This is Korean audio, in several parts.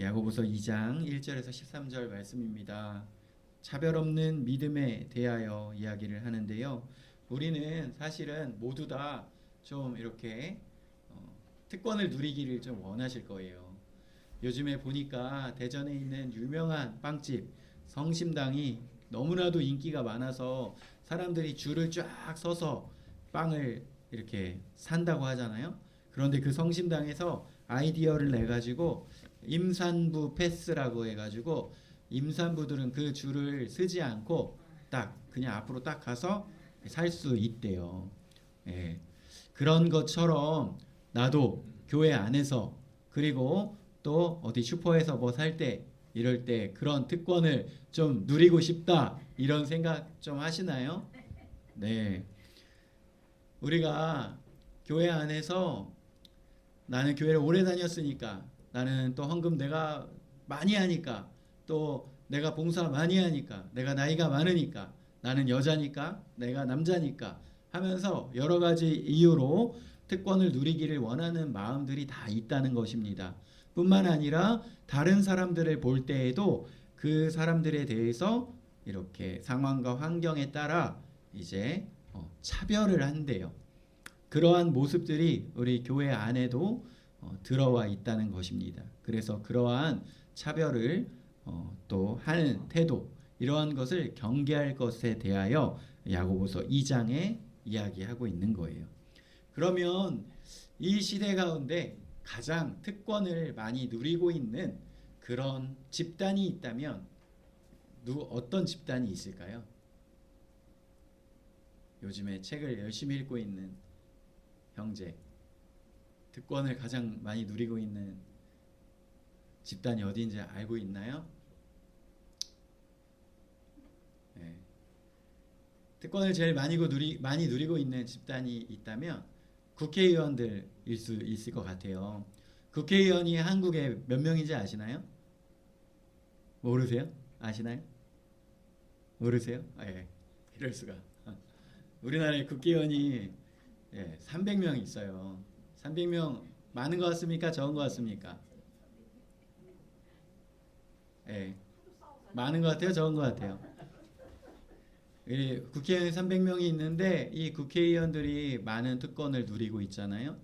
야고보서 2장 1절에서 13절 말씀입니다. 차별 없는 믿음에 대하여 이야기를 하는데요. 우리는 사실은 모두 다 좀 이렇게 특권을 누리기를 좀 원하실 거예요. 요즘에 보니까 대전에 있는 유명한 빵집 성심당이 너무나도 인기가 많아서 사람들이 줄을 쫙 서서 빵을 이렇게 산다고 하잖아요. 그런데 그 성심당에서 아이디어를 내 가지고 임산부 패스라고 해가지고 임산부들은 그 줄을 서지 않고 딱 그냥 앞으로 딱 가서 살 수 있대요. 예. 그런 것처럼 나도 교회 안에서 그리고 또 어디 슈퍼에서 뭐 살 때 이럴 때 그런 특권을 좀 누리고 싶다 이런 생각 좀 하시나요? 네. 우리가 교회 안에서 나는 교회를 오래 다녔으니까 나는 또 헌금 내가 많이 하니까 또 내가 봉사 많이 하니까 내가 나이가 많으니까 나는 여자니까 내가 남자니까 하면서 여러 가지 이유로 특권을 누리기를 원하는 마음들이 다 있다는 것입니다. 뿐만 아니라 다른 사람들을 볼 때에도 그 사람들에 대해서 이렇게 상황과 환경에 따라 이제 차별을 한대요. 그러한 모습들이 우리 교회 안에도 들어와 있다는 것입니다. 그래서 그러한 차별을 또 하는 태도 이러한 것을 경계할 것에 대하여 야고보서 2장에 이야기하고 있는 거예요. 그러면 이 시대 가운데 가장 특권을 많이 누리고 있는 그런 집단이 있다면 어떤 집단이 있을까요? 요즘에 책을 열심히 읽고 있는 형제, 특권을 가장 많이 누리고 있는 집단이 어디인지 알고 있나요? 네. 특권을 제일 많이 누리고 있는 집단이 있다면 국회의원들일 수 있을 것 같아요. 국회의원이 한국에 몇 명인지 아시나요? 모르세요? 아시나요? 모르세요? 예. 이럴 수가. 우리나라에 국회의원이 300명 있어요. 300명 많은 것 같습니까? 적은 것 같습니까? 예. 많은 것 같아요? 적은 것 같아요? 국회의원 300명이 있는데 이 국회의원들이 많은 특권을 누리고 있잖아요.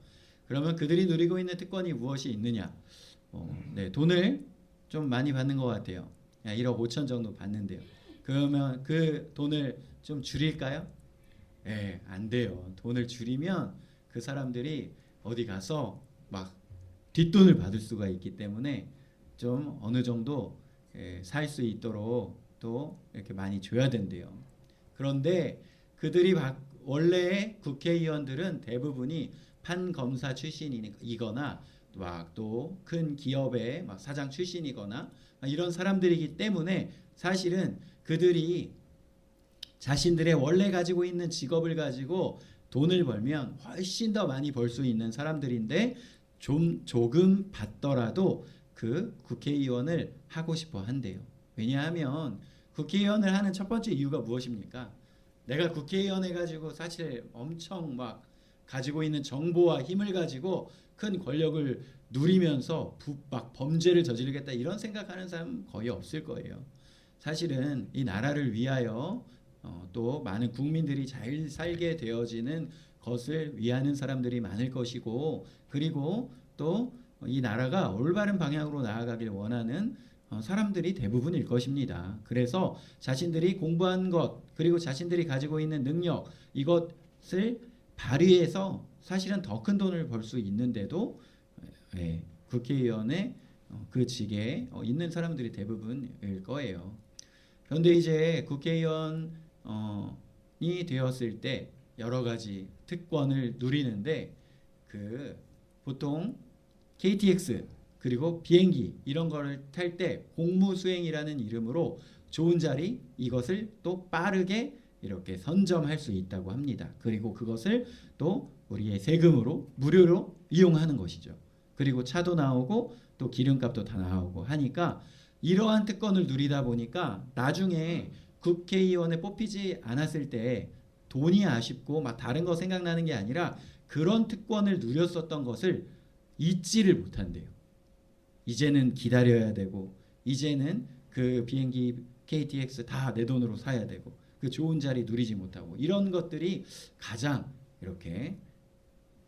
그러면 그들이 누리고 있는 특권이 무엇이 있느냐? 네, 돈을 좀 많이 받는 것 같아요. 1억 5천 정도 받는데요. 그러면 그 돈을 좀 줄일까요? 안 돼요. 돈을 줄이면 그 사람들이 어디 가서 막 뒷돈을 받을 수가 있기 때문에 좀 어느 정도 살 수 있도록 또 이렇게 많이 줘야 된대요. 그런데 그들이 원래 국회의원들은 대부분이 판검사 출신이거나 막 또 큰 기업의 막 사장 출신이거나 이런 사람들이기 때문에 사실은 그들이 자신들의 원래 가지고 있는 직업을 가지고 돈을 벌면 훨씬 더 많이 벌 수 있는 사람들인데 조금 받더라도 그 국회의원을 하고 싶어 한대요. 왜냐하면 국회의원을 하는 첫 번째 이유가 무엇입니까? 내가 국회의원 해가지고 사실 엄청 막 가지고 있는 정보와 힘을 가지고 큰 권력을 누리면서 막 범죄를 저지르겠다 이런 생각하는 사람 거의 없을 거예요. 사실은 이 나라를 위하여 또 많은 국민들이 잘 살게 되어지는 것을 위하는 사람들이 많을 것이고 그리고 또 이 나라가 올바른 방향으로 나아가길 원하는 사람들이 대부분일 것입니다. 그래서 자신들이 공부한 것 그리고 자신들이 가지고 있는 능력 이것을 발휘해서 사실은 더 큰 돈을 벌 수 있는데도 국회의원의 그 직에 있는 사람들이 대부분일 거예요. 그런데 이제 국회의원이 되었을 때 여러 가지 특권을 누리는데 그 보통 KTX 그리고 비행기 이런 거를 탈 때 공무수행이라는 이름으로 좋은 자리 이것을 또 빠르게 이렇게 선점할 수 있다고 합니다. 그리고 그것을 또 우리의 세금으로 무료로 이용하는 것이죠. 그리고 차도 나오고 또 기름값도 다 나오고 하니까 이러한 특권을 누리다 보니까 나중에 국회의원에 뽑히지 않았을 때 돈이 아쉽고 막 다른 거 생각나는 게 아니라 그런 특권을 누렸었던 것을 잊지를 못한대요. 이제는 기다려야 되고 이제는 그 비행기 KTX 다 내 돈으로 사야 되고 그 좋은 자리 누리지 못하고 이런 것들이 가장 이렇게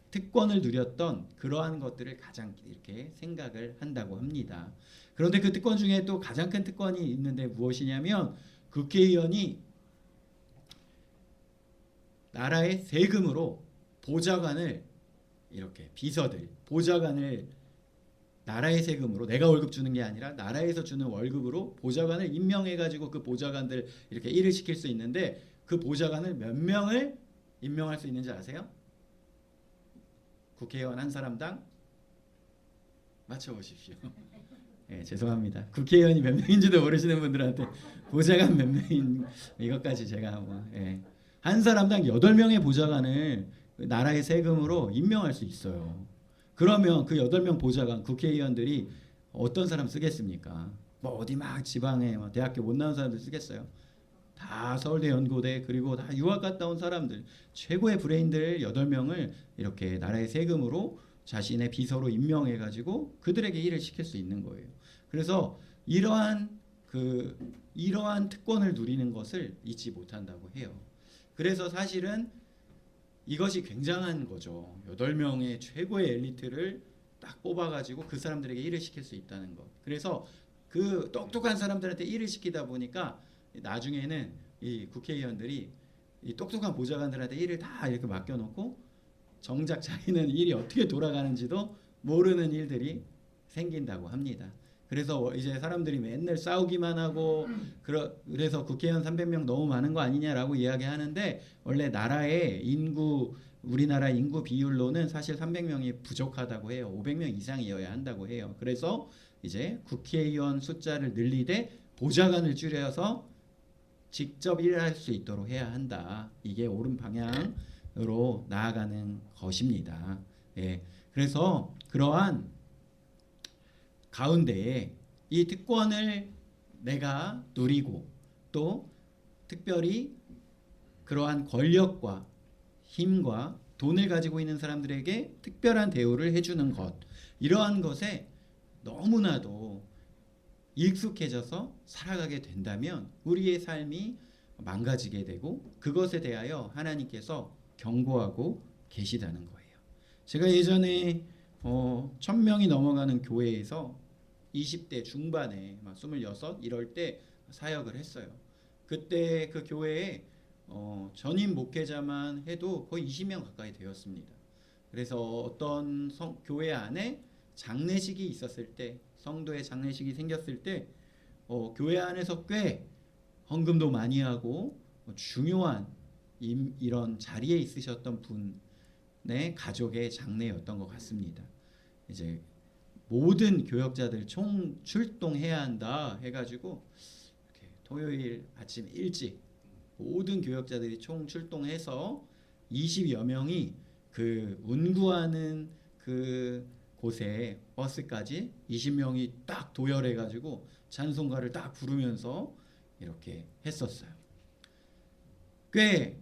특권을 누렸던 그러한 것들을 가장 이렇게 생각을 한다고 합니다. 그런데 그 특권 중에 또 가장 큰 특권이 있는데 무엇이냐면 국회의원이 나라의 세금으로 보좌관을 이렇게 비서들 보좌관을 나라의 세금으로 내가 월급 주는 게 아니라 나라에서 주는 월급으로 보좌관을 임명해 가지고 그 보좌관들 이렇게 일을 시킬 수 있는데 그 보좌관을 몇 명을 임명할 수 있는지 아세요? 국회의원 한 사람당 맞춰보십시오. 네, 죄송합니다. 국회의원이 몇 명인지도 모르시는 분들한테 보좌관 몇 명인 이것까지 제가 한 사람당 8명의 보좌관을 나라의 세금으로 임명할 수 있어요. 그러면 그 8명 보좌관 국회의원들이 어떤 사람 쓰겠습니까? 뭐 어디 막 지방에 대학교 못 나온 사람들 쓰겠어요? 다 서울대 연고대 그리고 다 유학 갔다 온 사람들 최고의 브레인들 8명을 이렇게 나라의 세금으로 자신의 비서로 임명해 가지고 그들에게 일을 시킬 수 있는 거예요. 그래서 이러한 특권을 누리는 것을 잊지 못한다고 해요. 그래서 사실은 이것이 굉장한 거죠. 8명의 최고의 엘리트를 딱 뽑아가지고 그 사람들에게 일을 시킬 수 있다는 것. 그래서 그 똑똑한 사람들한테 일을 시키다 보니까 나중에는 이 국회의원들이 이 똑똑한 보좌관들한테 일을 다 이렇게 맡겨놓고 정작 자기는 일이 어떻게 돌아가는지도 모르는 일들이 생긴다고 합니다. 그래서 이제 사람들이 맨날 싸우기만 하고 그래서 국회의원 300명 너무 많은 거 아니냐라고 이야기하는데 원래 우리나라 인구 비율로는 사실 300명이 부족하다고 해요. 500명 이상이어야 한다고 해요. 그래서 이제 국회의원 숫자를 늘리되 보좌관을 줄여서 직접 일할 수 있도록 해야 한다. 이게 옳은 방향으로 나아가는 것입니다. 예. 그래서 그러한 가운데에 이 특권을 내가 누리고 또 특별히 그러한 권력과 힘과 돈을 가지고 있는 사람들에게 특별한 대우를 해주는 것 이러한 것에 너무나도 익숙해져서 살아가게 된다면 우리의 삶이 망가지게 되고 그것에 대하여 하나님께서 경고하고 계시다는 거예요. 제가 예전에 1000명이 넘어가는 교회에서 20대 중반에 막 26 이럴 때 사역을 했어요. 그때 그 교회에 전임 목회자만 해도 거의 20명 가까이 되었습니다. 그래서 어떤 교회 안에 장례식이 있었을 때 성도의 장례식이 생겼을 때 교회 안에서 꽤 헌금도 많이 하고 중요한 이런 자리에 있으셨던 분의 가족의 장례였던 것 같습니다. 이제 모든 교역자들 총 출동해야 한다 해가지고 이렇게 토요일 아침 일찍 모든 교역자들이 총 출동해서 20여 명이 그 운구하는 그 곳에 버스까지 20명이 딱 도열해가지고 찬송가를 딱 부르면서 이렇게 했었어요. 꽤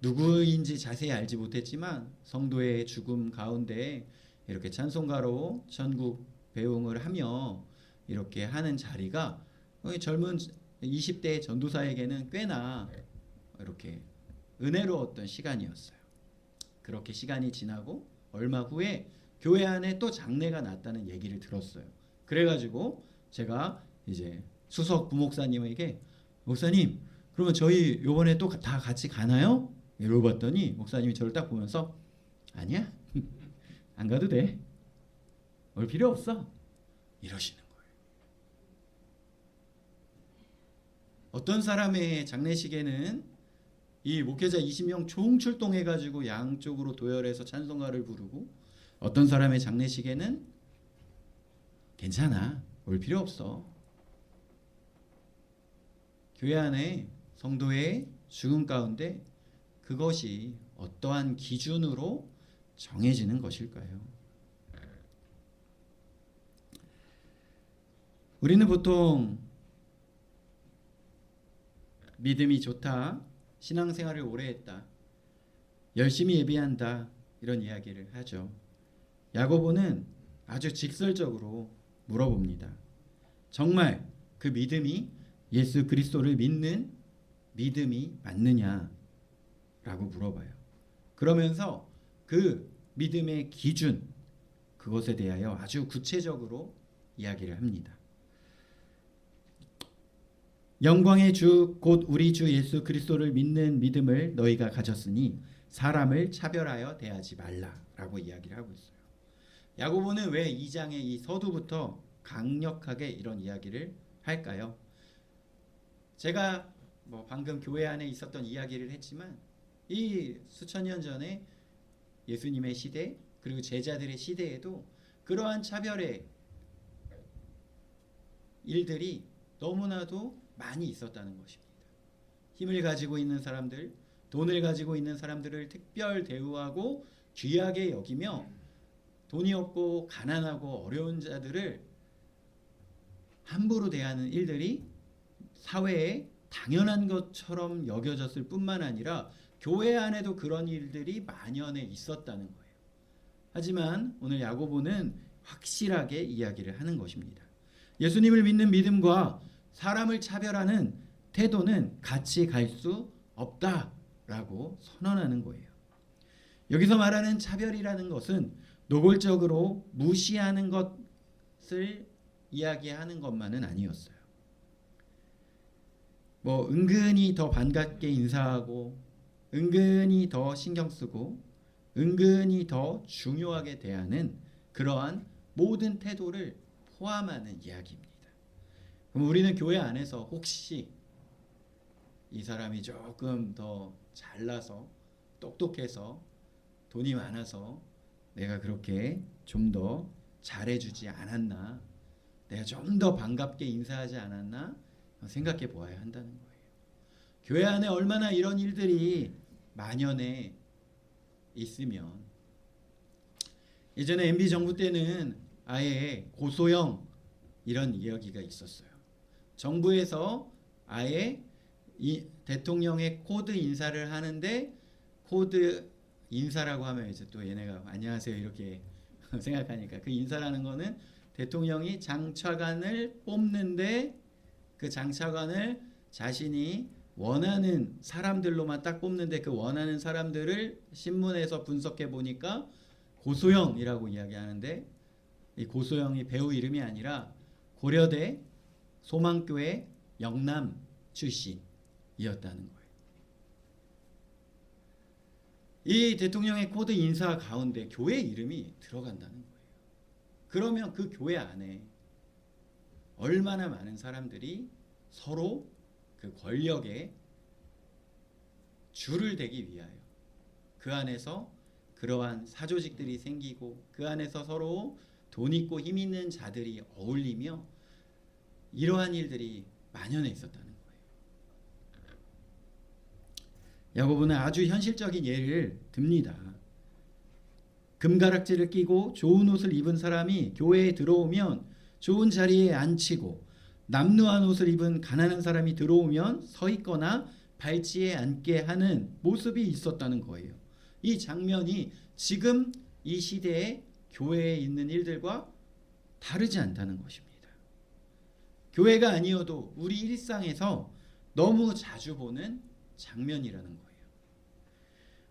누구인지 자세히 알지 못했지만 성도의 죽음 가운데 이렇게 찬송가로 천국 배웅을 하며 이렇게 하는 자리가 젊은 20대 전도사에게는 꽤나 이렇게 은혜로웠던 시간이었어요. 그렇게 시간이 지나고 얼마 후에 교회 안에 또 장례가 났다는 얘기를 들었어요. 그래가지고 제가 이제 수석 부목사님에게 목사님 그러면 저희 요번에 또 다 같이 가나요? 물어봤더니 목사님이 저를 딱 보면서 아니야 안 가도 돼. 올 필요 없어. 이러시는 거예요. 어떤 사람의 장례식에는 이 목회자 20명 총 출동해가지고 양쪽으로 도열해서 찬송가를 부르고 어떤 사람의 장례식에는 괜찮아. 올 필요 없어. 교회 안에 성도의 죽음 가운데 그것이 어떠한 기준으로 정해지는 것일까요? 우리는 보통 믿음이 좋다, 신앙생활을 오래 했다, 열심히 예배한다 이런 이야기를 하죠. 야고보는 아주 직설적으로 물어봅니다. 정말 그 믿음이 예수 그리스도를 믿는 믿음이 맞느냐라고 물어봐요. 그러면서 그 믿음의 기준, 그것에 대하여 아주 구체적으로 이야기를 합니다. 영광의 주 곧 우리 주 예수 그리스도를 믿는 믿음을 너희가 가졌으니 사람을 차별하여 대하지 말라라고 이야기를 하고 있어요. 야고보는 왜 2장의 이 서두부터 강력하게 이런 이야기를 할까요? 제가 방금 교회 안에 있었던 이야기를 했지만 이 수천 년 전에 예수님의 시대 그리고 제자들의 시대에도 그러한 차별의 일들이 너무나도 많이 있었다는 것입니다. 힘을 가지고 있는 사람들, 돈을 가지고 있는 사람들을 특별 대우하고 귀하게 여기며 돈이 없고 가난하고 어려운 자들을 함부로 대하는 일들이 사회에 당연한 것처럼 여겨졌을 뿐만 아니라 교회 안에도 그런 일들이 만연해 있었다는 거예요. 하지만 오늘 야고보는 확실하게 이야기를 하는 것입니다. 예수님을 믿는 믿음과 사람을 차별하는 태도는 같이 갈 수 없다라고 선언하는 거예요. 여기서 말하는 차별이라는 것은 노골적으로 무시하는 것을 이야기하는 것만은 아니었어요. 은근히 더 반갑게 인사하고 은근히 더 신경 쓰고 은근히 더 중요하게 대하는 그러한 모든 태도를 포함하는 이야기입니다. 그럼 우리는 교회 안에서 혹시 이 사람이 조금 더 잘나서 똑똑해서 돈이 많아서 내가 그렇게 좀 더 잘해주지 않았나, 내가 좀 더 반갑게 인사하지 않았나 생각해 보아야 한다는 거예요. 교회 안에 얼마나 이런 일들이 만연해 있으면, 예전에 MB 정부 때는 아예 고소형 이런 이야기가 있었어요. 정부에서 아예 이 대통령의 코드 인사를 하는데, 코드 인사라고 하면 이제 또 얘네가 안녕하세요 이렇게 생각하니까, 그 인사라는 거는 대통령이 장차관을 뽑는데 그 장차관을 자신이 원하는 사람들로만 딱 뽑는데, 그 원하는 사람들을 신문에서 분석해 보니까 고소영이라고 이야기하는데, 이 고소영이 배우 이름이 아니라 고려대 소망교회 영남 출신이었다는 거예요. 이 대통령의 코드 인사 가운데 교회 이름이 들어간다는 거예요. 그러면 그 교회 안에 얼마나 많은 사람들이 서로 그 권력에 줄을 대기 위하여 그 안에서 그러한 사조직들이 생기고, 그 안에서 서로 돈 있고 힘 있는 자들이 어울리며 이러한 일들이 만연해 있었다는 거예요. 야고보는 아주 현실적인 예를 듭니다. 금가락지를 끼고 좋은 옷을 입은 사람이 교회에 들어오면 좋은 자리에 앉히고, 남루한 옷을 입은 가난한 사람이 들어오면 서 있거나 발치에 앉게 하는 모습이 있었다는 거예요. 이 장면이 지금 이 시대에 교회에 있는 일들과 다르지 않다는 것입니다. 교회가 아니어도 우리 일상에서 너무 자주 보는 장면이라는 거예요.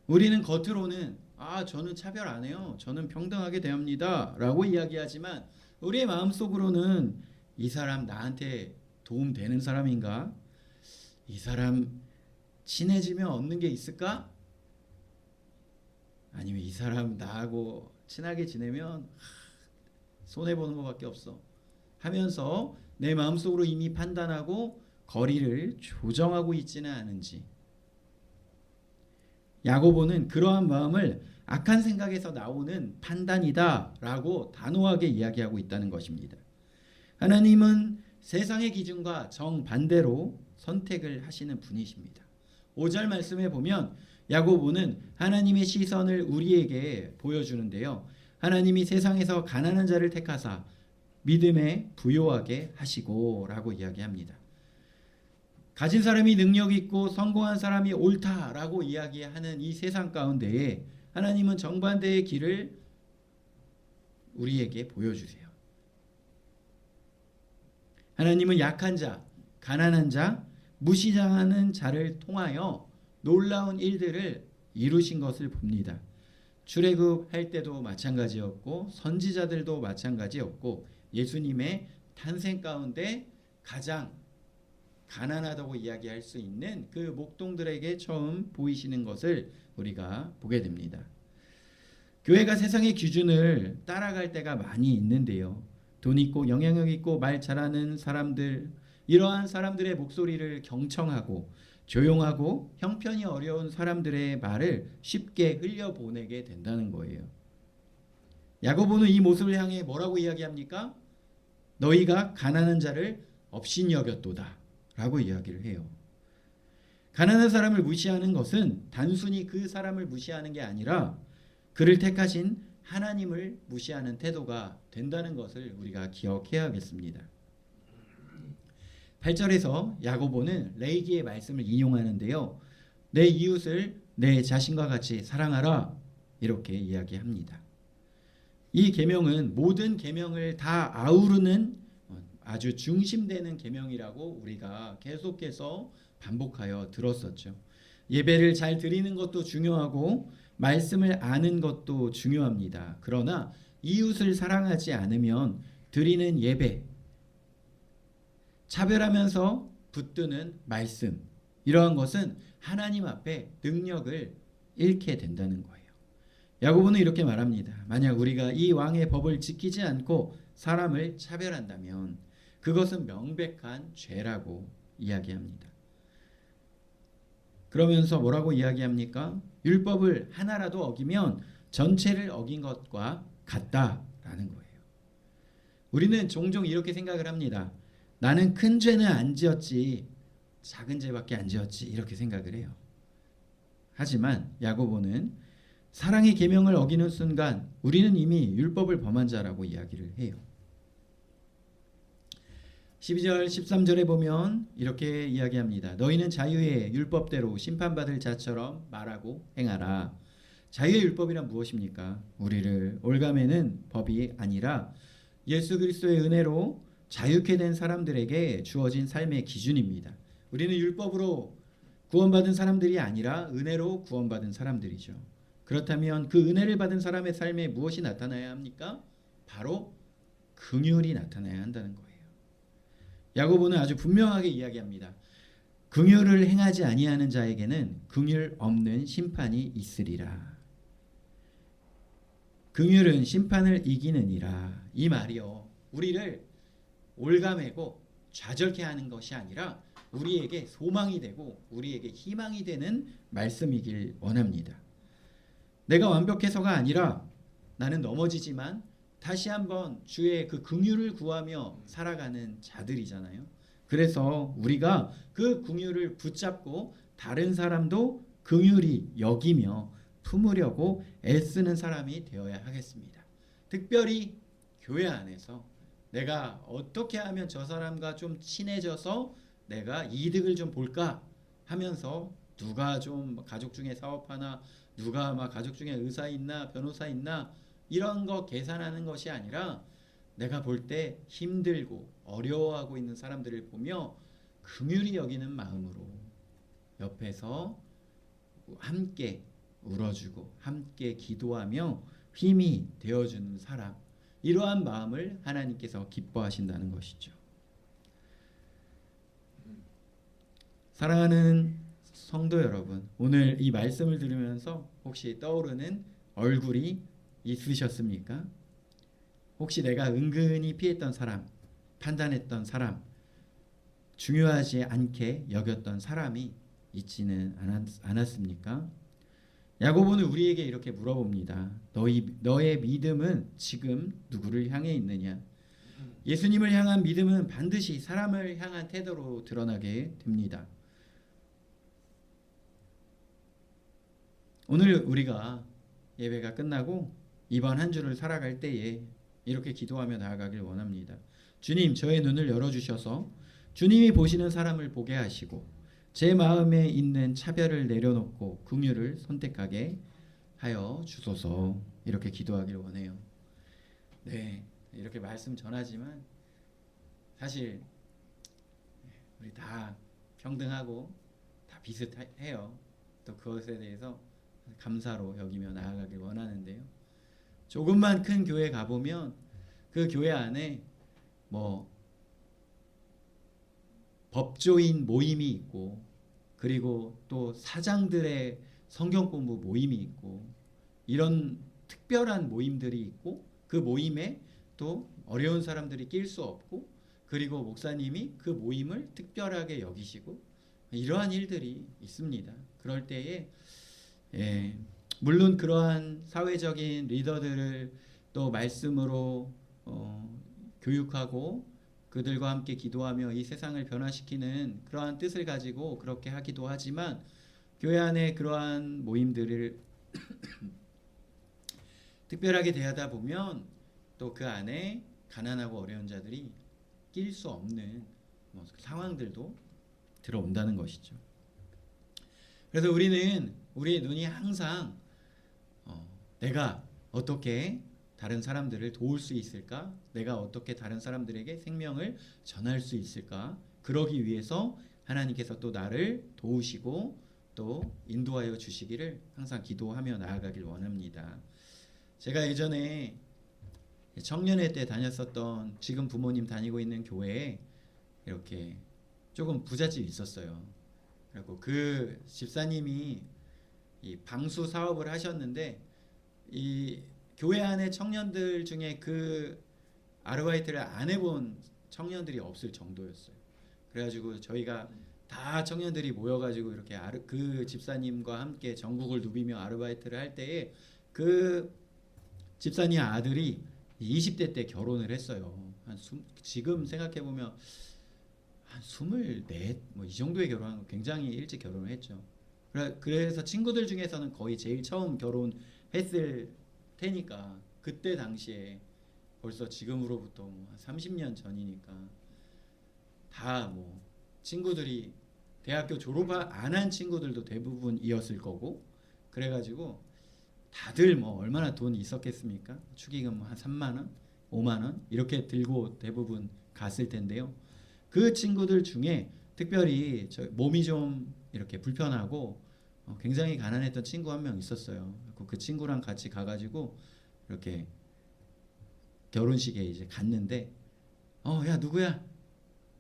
우리는 겉으로는 저는 차별 안 해요, 저는 평등하게 대합니다 라고 이야기하지만, 우리의 마음속으로는 이 사람 나한테 도움되는 사람인가? 이 사람 친해지면 얻는 게 있을까? 아니면 이 사람 나하고 친하게 지내면 손해보는 것밖에 없어 하면서 내 마음속으로 이미 판단하고 거리를 조정하고 있지는 않은지. 야고보는 그러한 마음을 악한 생각에서 나오는 판단이다 라고 단호하게 이야기하고 있다는 것입니다. 하나님은 세상의 기준과 정반대로 선택을 하시는 분이십니다. 5절 말씀에 보면 야고보는 하나님의 시선을 우리에게 보여주는데요. 하나님이 세상에서 가난한 자를 택하사 믿음에 부요하게 하시고 라고 이야기합니다. 가진 사람이 능력 있고 성공한 사람이 옳다라고 이야기하는 이 세상 가운데에 하나님은 정반대의 길을 우리에게 보여주세요. 하나님은 약한 자, 가난한 자, 무시당하는 자를 통하여 놀라운 일들을 이루신 것을 봅니다. 출애굽할 때도 마찬가지였고 선지자들도 마찬가지였고 예수님의 탄생 가운데 가장 가난하다고 이야기할 수 있는 그 목동들에게 처음 보이시는 것을 우리가 보게 됩니다. 교회가 세상의 기준을 따라갈 때가 많이 있는데요. 돈 있고 영향력 있고 말 잘하는 사람들, 이러한 사람들의 목소리를 경청하고 조용하고 형편이 어려운 사람들의 말을 쉽게 흘려보내게 된다는 거예요. 야고보는 이 모습을 향해 뭐라고 이야기합니까? 너희가 가난한 자를 업신여겼도다 라고 이야기를 해요. 가난한 사람을 무시하는 것은 단순히 그 사람을 무시하는 게 아니라 그를 택하신 하나님을 무시하는 태도가 된다는 것을 우리가 기억해야겠습니다. 8절에서 야고보는 레위기의 말씀을 인용하는데요. 내 이웃을 내 자신과 같이 사랑하라 이렇게 이야기합니다. 이 계명은 모든 계명을 다 아우르는 아주 중심되는 계명이라고 우리가 계속해서 반복하여 들었었죠. 예배를 잘 드리는 것도 중요하고 말씀을 아는 것도 중요합니다. 그러나 이웃을 사랑하지 않으면 드리는 예배, 차별하면서 붙드는 말씀, 이러한 것은 하나님 앞에 능력을 잃게 된다는 거예요. 야고보는 이렇게 말합니다. 만약 우리가 이 왕의 법을 지키지 않고 사람을 차별한다면 그것은 명백한 죄라고 이야기합니다. 그러면서 뭐라고 이야기합니까? 율법을 하나라도 어기면 전체를 어긴 것과 같다라는 거예요. 우리는 종종 이렇게 생각을 합니다. 나는 큰 죄는 안 지었지, 작은 죄밖에 안 지었지, 이렇게 생각을 해요. 하지만 야고보는 사랑의 계명을 어기는 순간 우리는 이미 율법을 범한 자라고 이야기를 해요. 12절 13절에 보면 이렇게 이야기합니다. 너희는 자유의 율법대로 심판받을 자처럼 말하고 행하라. 자유의 율법이란 무엇입니까? 우리를 올가매는 법이 아니라 예수 그리스도의 은혜로 자유케 된 사람들에게 주어진 삶의 기준입니다. 우리는 율법으로 구원받은 사람들이 아니라 은혜로 구원받은 사람들이죠. 그렇다면 그 은혜를 받은 사람의 삶에 무엇이 나타나야 합니까? 바로 긍휼이 나타나야 한다는 거예요. 야고보는 아주 분명하게 이야기합니다. 긍휼을 행하지 아니하는 자에게는 긍휼 없는 심판이 있으리라. 긍휼은 심판을 이기느니라. 이 말이요, 우리를 올가매고 좌절케 하는 것이 아니라 우리에게 소망이 되고 우리에게 희망이 되는 말씀이길 원합니다. 내가 완벽해서가 아니라 나는 넘어지지만 다시 한번 주의 그 긍휼을 구하며 살아가는 자들이잖아요. 그래서 우리가 그 긍휼을 붙잡고 다른 사람도 긍휼히 여기며 품으려고 애쓰는 사람이 되어야 하겠습니다. 특별히 교회 안에서 내가 어떻게 하면 저 사람과 좀 친해져서 내가 이득을 좀 볼까 하면서 누가 좀 가족 중에 사업하나, 누가 막 가족 중에 의사 있나 변호사 있나 이런 거 계산하는 것이 아니라 내가 볼 때 힘들고 어려워하고 있는 사람들을 보며 긍휼히 여기는 마음으로 옆에서 함께 울어주고 함께 기도하며 힘이 되어주는 사람, 이러한 마음을 하나님께서 기뻐하신다는 것이죠. 사랑하는 성도 여러분, 오늘 이 말씀을 들으면서 혹시 떠오르는 얼굴이 있으셨습니까? 혹시 내가 은근히 피했던 사람, 판단했던 사람, 중요하지 않게 여겼던 사람이 있지는 않았습니까? 야고보는 우리에게 이렇게 물어봅니다. 너의 믿음은 지금 누구를 향해 있느냐? 예수님을 향한 믿음은 반드시 사람을 향한 태도로 드러나게 됩니다. 오늘 우리가 예배가 끝나고 이번 한 주를 살아갈 때에 이렇게 기도하며 나아가길 원합니다. 주님, 저의 눈을 열어주셔서 주님이 보시는 사람을 보게 하시고 제 마음에 있는 차별을 내려놓고 긍휼을 선택하게 하여 주소서. 이렇게 기도하길 원해요. 네, 이렇게 말씀 전하지만 사실 우리 다 평등하고 다 비슷해요. 또 그것에 대해서 감사로 여기며 나아가길 원하는데요. 조금만 큰 교회 가보면 그 교회 안에 뭐 법조인 모임이 있고, 그리고 또 사장들의 성경 공부 모임이 있고, 이런 특별한 모임들이 있고, 그 모임에 또 어려운 사람들이 낄 수 없고, 그리고 목사님이 그 모임을 특별하게 여기시고, 이러한 일들이 있습니다. 그럴 때에 물론 그러한 사회적인 리더들을 또 말씀으로 교육하고 그들과 함께 기도하며 이 세상을 변화시키는 그러한 뜻을 가지고 그렇게 하기도 하지만, 교회 안에 그러한 모임들을 특별하게 대하다 보면 또 그 안에 가난하고 어려운 자들이 낄 수 없는 상황들도 들어온다는 것이죠. 그래서 우리의 눈이 항상 내가 어떻게 다른 사람들을 도울 수 있을까? 내가 어떻게 다른 사람들에게 생명을 전할 수 있을까? 그러기 위해서 하나님께서 또 나를 도우시고 또 인도하여 주시기를 항상 기도하며 나아가길 원합니다. 제가 예전에 청년회 때 다녔었던, 지금 부모님 다니고 있는 교회에 이렇게 조금 부잣집이 있었어요. 그리고 그 집사님이 이 방수 사업을 하셨는데, 이 교회 안에 청년들 중에 그 아르바이트를 안 해본 청년들이 없을 정도였어요. 그래가지고 저희가 다 청년들이 모여가지고 이렇게 그 집사님과 함께 전국을 누비며 아르바이트를 할 때에 그 집사님 아들이 20대 때 결혼을 했어요. 지금 생각해 보면 한 24, 이 정도에 결혼한 거, 굉장히 일찍 결혼을 했죠. 그래서 친구들 중에서는 거의 제일 처음 결혼했을 테니까, 그때 당시에 벌써 지금으로부터 한 30년 전이니까 다 친구들이 대학교 졸업 안 한 친구들도 대부분이었을 거고, 그래가지고 다들 얼마나 돈이 있었겠습니까? 축의금 한 3만 원, 5만 원 이렇게 들고 대부분 갔을 텐데요. 그 친구들 중에 특별히 몸이 좀 이렇게 불편하고 굉장히 가난했던 친구 한 명 있었어요. 그 친구랑 같이 가가지고 이렇게 결혼식에 이제 갔는데, 야 누구야?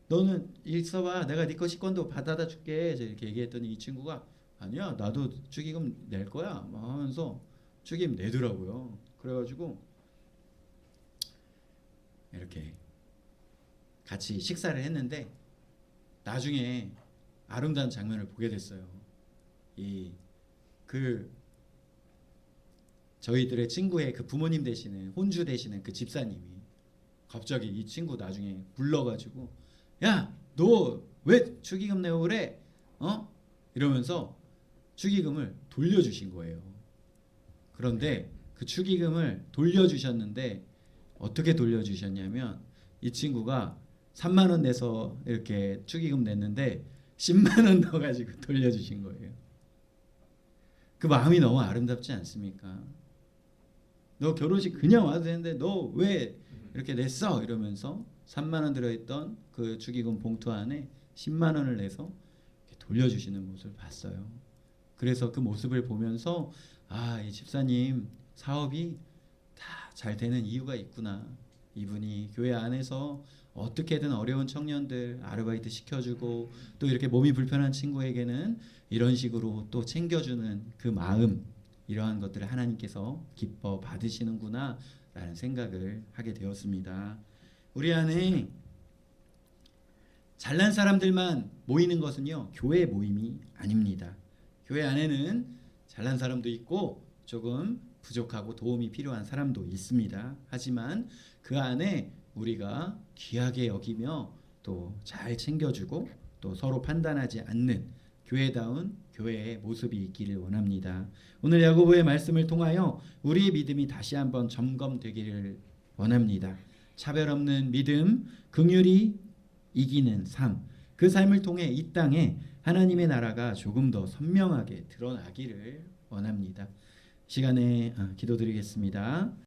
너는 있어봐. 내가 네 거 식권도 받아다 줄게. 이렇게 얘기했더니 이 친구가 아니야, 나도 축의금 낼 거야 하면서 축의금 내더라고요. 그래가지고 이렇게 같이 식사를 했는데 나중에 아름다운 장면을 보게 됐어요. 저희들의 친구의 그 부모님 되시는, 혼주 되시는 그 집사님이 갑자기 이 친구 나중에 불러가지고, 야, 너 왜 축의금 내고 그래? 이러면서 축의금을 돌려주신 거예요. 그런데 그 축의금을 돌려주셨는데 어떻게 돌려주셨냐면, 이 친구가 3만 원 내서 이렇게 축의금 냈는데 10만 원 넣어가지고 돌려주신 거예요. 그 마음이 너무 아름답지 않습니까? 너 결혼식 그냥 와도 되는데 너 왜 이렇게 냈어? 이러면서 3만 원 들어있던 그 축의금 봉투 안에 10만 원을 내서 돌려주시는 모습을 봤어요. 그래서 그 모습을 보면서 이 집사님 사업이 다 잘 되는 이유가 있구나. 이분이 교회 안에서 어떻게든 어려운 청년들 아르바이트 시켜주고, 또 이렇게 몸이 불편한 친구에게는 이런 식으로 또 챙겨주는 그 마음, 이러한 것들을 하나님께서 기뻐 받으시는구나 라는 생각을 하게 되었습니다. 우리 안에 잘난 사람들만 모이는 것은요, 교회 모임이 아닙니다. 교회 안에는 잘난 사람도 있고 조금 부족하고 도움이 필요한 사람도 있습니다. 하지만 그 안에 우리가 귀하게 여기며 또 잘 챙겨주고 또 서로 판단하지 않는 교회다운 교회의 모습이 있기를 원합니다. 오늘 야고보의 말씀을 통하여 우리의 믿음이 다시 한번 점검되기를 원합니다. 차별 없는 믿음, 긍휼이 이기는 삶, 그 삶을 통해 이 땅에 하나님의 나라가 조금 더 선명하게 드러나기를 원합니다. 시간에 기도드리겠습니다.